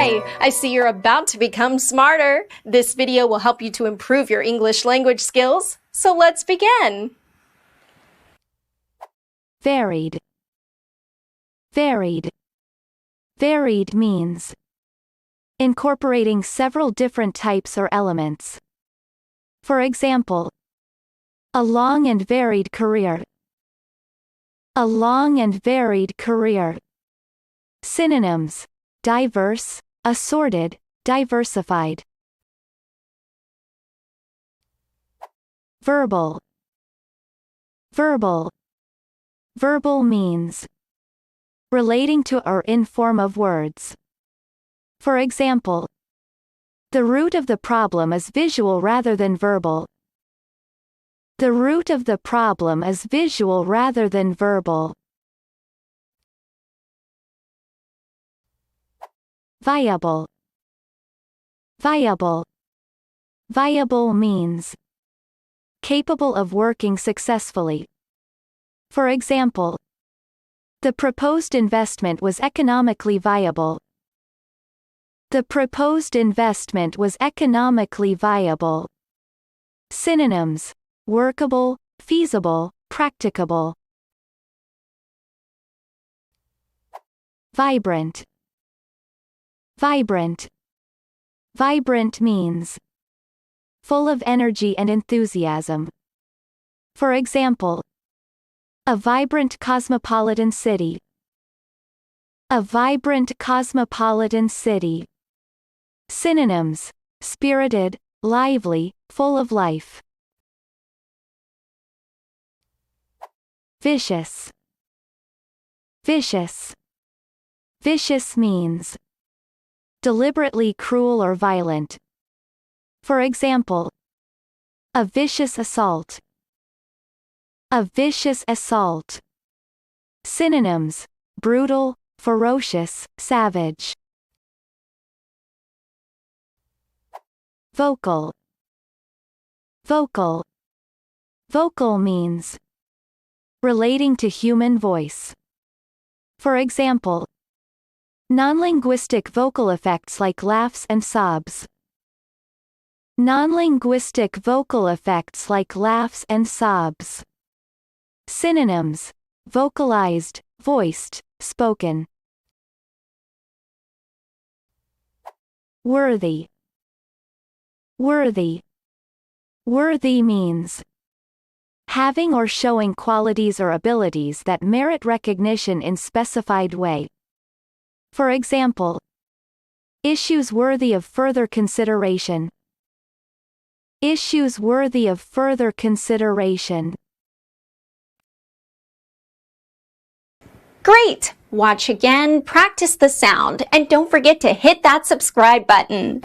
Hi! I see you're about to become smarter. This video will help you to improve your English language skills. So let's begin. Varied. Varied. Varied means incorporating several different types or elements. For example, a long and varied career. A long and varied career. Synonyms: diverse, assorted, diversified. Verbal. Verbal. Verbal means relating to or in form of words. For example, the root of the problem is visual rather than verbal. The root of the problem is visual rather than verbal. Viable. Viable. Viable means capable of working successfully. For example, the proposed investment was economically viable. The proposed investment was economically viable. Synonyms: workable, feasible, practicable. Vibrant. Vibrant. Vibrant means full of energy and enthusiasm. For example, a vibrant cosmopolitan city. A vibrant cosmopolitan city. Synonyms: spirited, lively, full of life. Vicious. Vicious. Vicious means deliberately cruel or violent. For example, a vicious assault. A vicious assault. Synonyms: brutal, ferocious, savage. Vocal. Vocal. Vocal means relating to human voice. For example, non-linguistic vocal effects like laughs and sobs. Non-linguistic vocal effects like laughs and sobs. Synonyms: vocalized, voiced, spoken. Worthy. Worthy. Worthy means having or showing qualities or abilities that merit recognition in specified way. For example, issues worthy of further consideration. Issues worthy of further consideration. Great! Watch again, practice the sound, and don't forget to hit that subscribe button.